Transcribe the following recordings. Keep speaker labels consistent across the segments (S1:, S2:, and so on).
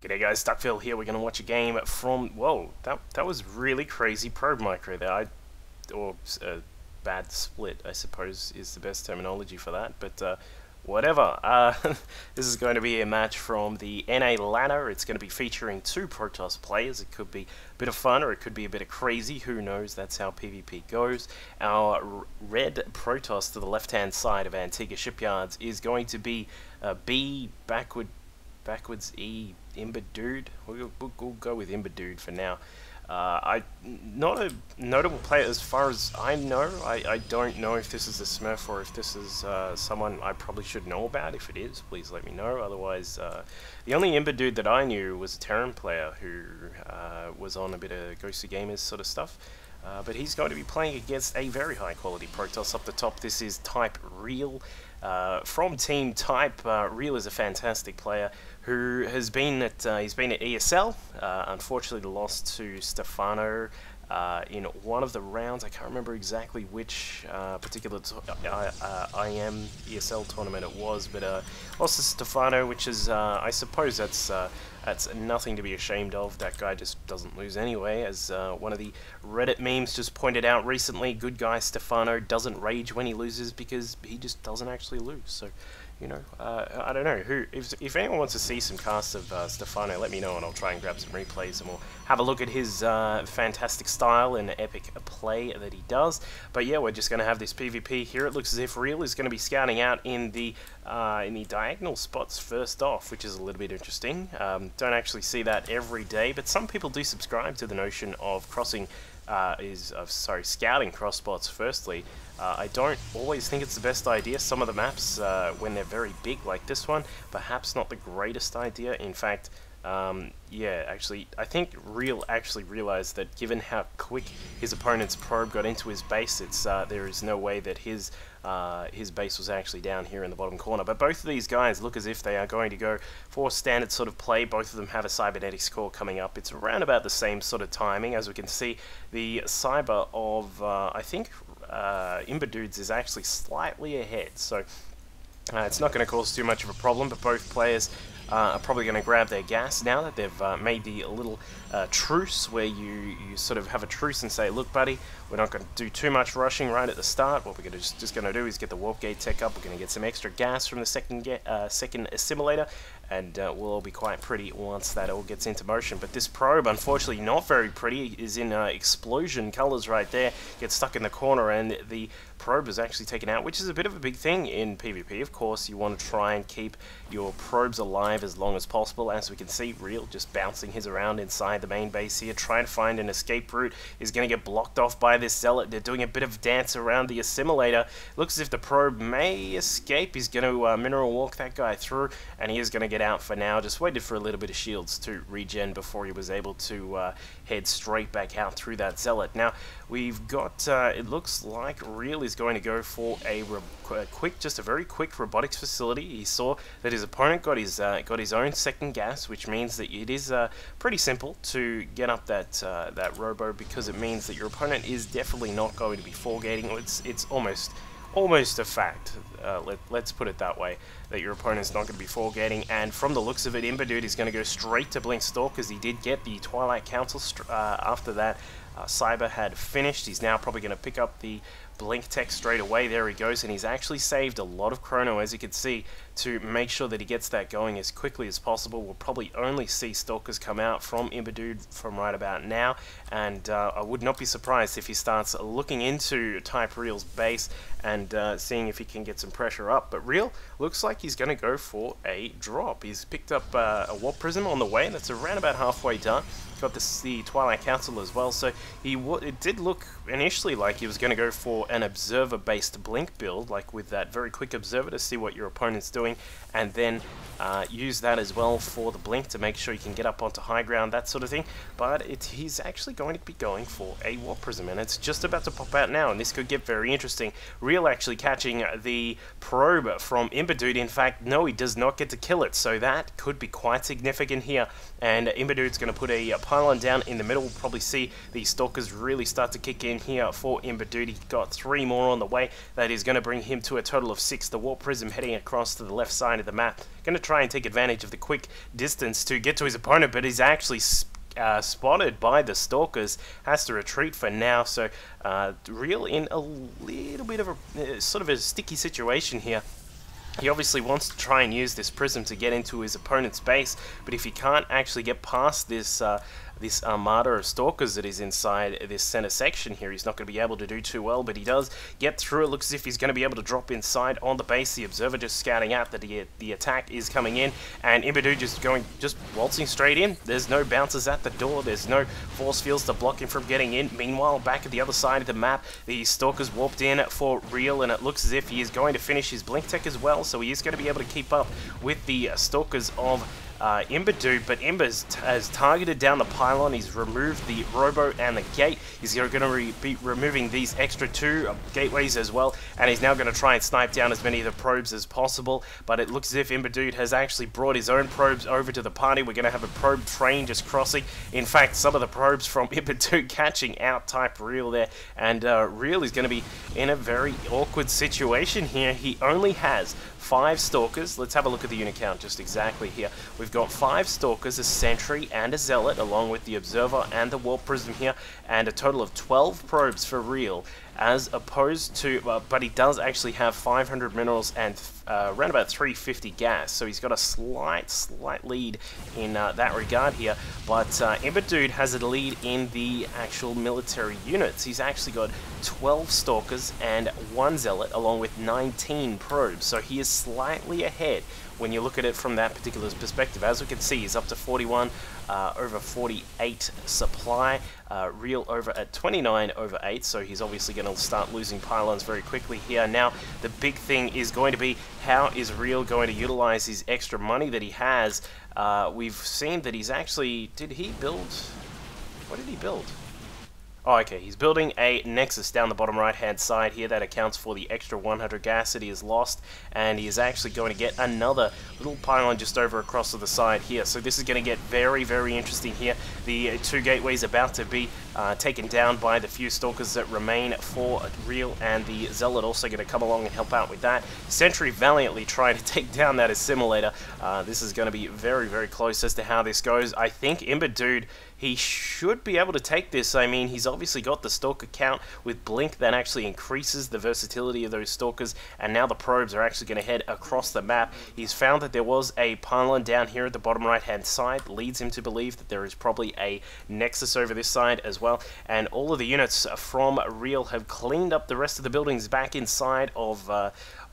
S1: G'day guys, TypeReaL here. We're going to watch a game from, whoa, that was really crazy probe micro there. Or bad split, I suppose, is the best terminology for that, but whatever. This is going to be a match from the NA ladder. It's going to be featuring two Protoss players. It could be a bit of fun or it could be a bit of crazy, who knows, that's how PvP goes. Our red Protoss to the left-hand side of Antigua Shipyards is going to be B backwards E IMBADUDE. We'll go with IMBADUDE for now. Not a notable player as far as I know. I don't know if this is a Smurf or if this is someone I probably should know about. If it is, please let me know. Otherwise, the only IMBADUDE that I knew was a Terran player who was on a bit of Ghostly Gamers sort of stuff. But he's going to be playing against a very high quality Protoss. Up the top, this is TypeReaL. From Team TypeReaL is a fantastic player who has been at ESL. Unfortunately, lost to Stefano in one of the rounds. I can't remember exactly which particular IM ESL tournament it was, but lost to Stefano, which is I suppose that's nothing to be ashamed of. That guy just doesn't lose anyway, as one of the Reddit memes just pointed out recently. Good guy Stefano doesn't rage when he loses because he just doesn't actually lose. So, you know, I don't know. If anyone wants to see some casts of Stefano, let me know and I'll try and grab some replays and we'll have a look at his fantastic style and epic play that he does. But yeah, we're just going to have this PvP here. It looks as if Real is going to be scouting out in the diagonal spots first off, which is a little bit interesting. Don't actually see that every day, but some people do subscribe to the notion of scouting cross spots firstly. I don't always think it's the best idea. Some of the maps, when they're very big like this one, perhaps not the greatest idea. In fact, yeah, actually, I think Real actually realized that given how quick his opponent's probe got into his base, there is no way that his base was actually down here in the bottom corner. But both of these guys look as if they are going to go for standard sort of play. Both of them have a cybernetics core coming up. It's around about the same sort of timing. As we can see, the cyber of, I think, IMBADUDE's is actually slightly ahead. So it's not going to cause too much of a problem, but both players are probably going to grab their gas now that they've made the little truce where you sort of have a truce and say, look buddy, we're not going to do too much rushing right at the start. What we're just going to do is get the warp gate tech up. We're going to get some extra gas from the second assimilator, and we'll all be quite pretty once that all gets into motion. But this probe, unfortunately not very pretty, is in explosion colors right there, gets stuck in the corner, and the probe is actually taken out, which is a bit of a big thing in PvP. Of course, you want to try and keep your probes alive as long as possible. As we can see, Real just bouncing his around inside the main base here, trying to find an escape route, is going to get blocked off by this zealot. They're doing a bit of dance around the assimilator. Looks as if the probe may escape. He's going to mineral walk that guy through, and he is going to get out for now. Just waited for a little bit of shields to regen before he was able to head straight back out through that zealot. Now, we've got, it looks like Real is going to go for just a very quick robotics facility. He saw that his opponent got his own second gas, which means that it is pretty simple to get up that robo, because it means that your opponent is definitely not going to be foregating. It's almost a fact, let's put it that way, that your opponent's not going to be foregating. And from the looks of it, IMBADUDE is going to go straight to Blink Stalk, because he did get the Twilight Council after that Cyber had finished. He's now probably going to pick up the Blink Tech straight away. There he goes, and he's actually saved a lot of chrono, as you can see, to make sure that he gets that going as quickly as possible. We'll probably only see Stalkers come out from IMBADUDE from right about now, and I would not be surprised if he starts looking into TypeReal's base and seeing if he can get some pressure up. But Real looks like he's going to go for a drop. He's picked up a Warp Prism on the way, and that's around about halfway done. Got the Twilight Council as well, so it did look initially like he was going to go for an observer-based blink build, like with that very quick observer to see what your opponent's doing, and then use that as well for the blink to make sure you can get up onto high ground, that sort of thing. But he's actually going to be going for a Warp Prism, and it's just about to pop out now, and this could get very interesting. Real actually catching the probe from IMBADUDE. In fact, no, he does not get to kill it, so that could be quite significant here, and IMBADUDE's going to put a pylon down in the middle. We'll probably see the Stalkers really start to kick in here for IMBADUDE. He got 3 more on the way. That is going to bring him to a total of 6. The Warp Prism heading across to the left side of the map. Going to try and take advantage of the quick distance to get to his opponent, but he's actually spotted by the Stalkers, has to retreat for now. So Real in a little bit of a sort of a sticky situation here. He obviously wants to try and use this prism to get into his opponent's base, but if he can't actually get past this this armada of stalkers that is inside this center section here, he's not going to be able to do too well, but he does get through. It looks as if he's going to be able to drop inside on the base. The observer just scouting out that the attack is coming in, and IMBADUDE just waltzing straight in. There's no bounces at the door, there's no force fields to block him from getting in. Meanwhile, back at the other side of the map, the stalkers warped in for Real, and it looks as if he is going to finish his blink tech as well, so he is going to be able to keep up with the stalkers of IMBADUDE, but Imba has targeted down the pylon. He's removed the robo and the gate. He's going to be removing these extra 2 gateways as well, and he's now going to try and snipe down as many of the probes as possible, but it looks as if IMBADUDE has actually brought his own probes over to the party. We're going to have a probe train just crossing. In fact, some of the probes from IMBADUDE catching out TypeReAL there, and Real is going to be in a very awkward situation here. He only has 5 stalkers. Let's have a look at the unit count just exactly here. We've got 5 stalkers, a sentry and a zealot, along with the observer and the warp prism here, and a total of 12 probes for Real, as opposed to, but he does actually have 500 minerals and around about 350 gas, so he's got a slight lead in that regard here, but IMBADUDE has a lead in the actual military units. He's actually got 12 stalkers and 1 zealot, along with 19 probes, so he is slightly ahead when you look at it from that particular perspective. As we can see, he's up to 41 over 48 supply, Real over at 29 over 8, so he's obviously going to start losing pylons very quickly here. Now, the big thing is going to be, how is Real going to utilize his extra money that he has? We've seen that he's actually, what did he build? Oh, okay, he's building a Nexus down the bottom right-hand side here. That accounts for the extra 100 gas that he has lost, and he is actually going to get another little pylon just over across to the side here. So this is going to get very, very interesting here. The 2 gateways about to be taken down by the few stalkers that remain for Real, and the Zealot also going to come along and help out with that. Sentry valiantly trying to take down that assimilator. This is going to be very, very close as to how this goes. I think IMBADUDE, he should be able to take this. I mean, he's obviously got the stalker count with blink that actually increases the versatility of those stalkers, and now the probes are actually going to head across the map. He's found that there was a pylon down here at the bottom right hand side, leads him to believe that there is probably a Nexus over this side as well, and all of the units from Real have cleaned up the rest of the buildings back inside of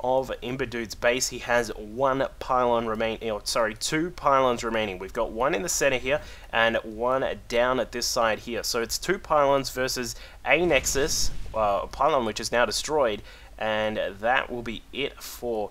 S1: IMBADUDE's base. He has 1 pylon remaining, oh, sorry, 2 pylons remaining. We've got 1 in the center here and 1 down at this side here. So it's 2 pylons versus a Nexus, a pylon which is now destroyed, and that will be it for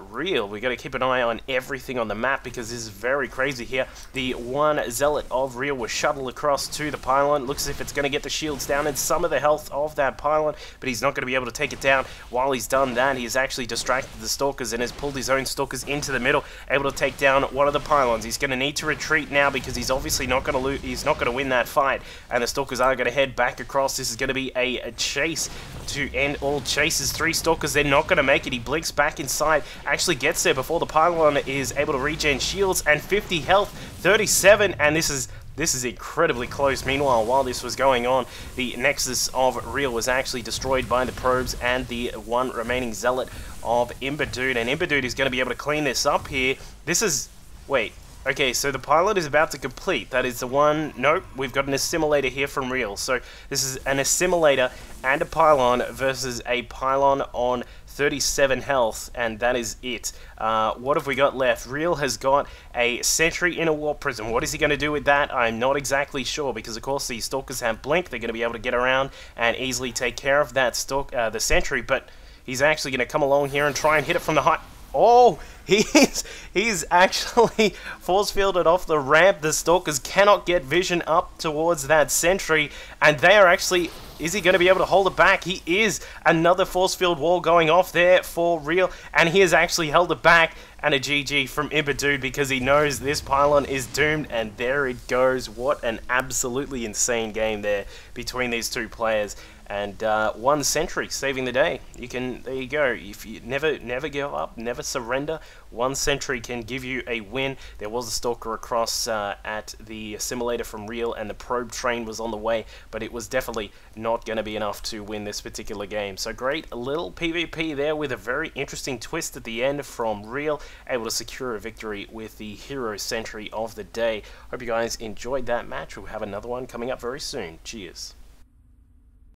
S1: Real. We got to keep an eye on everything on the map, because this is very crazy here. The 1 Zealot of Real was shuttled across to the pylon. Looks as if it's going to get the shields down and some of the health of that pylon, but he's not going to be able to take it down. While he's done that, he has actually distracted the stalkers and has pulled his own stalkers into the middle, able to take down one of the pylons. He's going to need to retreat now, because he's obviously not going to he's not going to win that fight, and the stalkers are going to head back across. This is going to be a chase to end all chases. 3 stalkers, they're not going to make it. He blinks back inside, actually gets there before the pylon is able to regen shields, and 50 health, 37, and this is incredibly close. Meanwhile, while this was going on, the Nexus of Real was actually destroyed by the probes and the 1 remaining Zealot of IMBADUDE, and IMBADUDE is going to be able to clean this up here. This is, wait, okay, so the pilot is about to complete. That is the one, nope, we've got an assimilator here from Real. So this is an assimilator and a pylon versus a pylon on 37 health, and that is it. What have we got left? Real has got a sentry in a warp prism. What is he going to do with that? I'm not exactly sure, because of course these stalkers have blink. They're going to be able to get around and easily take care of that the sentry, but he's actually going to come along here and try and hit it from the height. Oh, he's actually force fielded off the ramp. The stalkers cannot get vision up towards that sentry, and they are actually... Is he going to be able to hold it back? He is. Another force field wall going off there for Real, and he has actually held it back, and a GG from IMBADUDE, because he knows this pylon is doomed, and there it goes. What an absolutely insane game there between these 2 players. and one sentry saving the day. There you go. If you never give up, never surrender, one sentry can give you a win. There was a stalker across at the assimilator from Real, and the probe train was on the way, but it was definitely not going to be enough to win this particular game. So great little PvP there with a very interesting twist at the end from Real, able to secure a victory with the hero sentry of the day. Hope you guys enjoyed that match. We'll have another one coming up very soon. Cheers.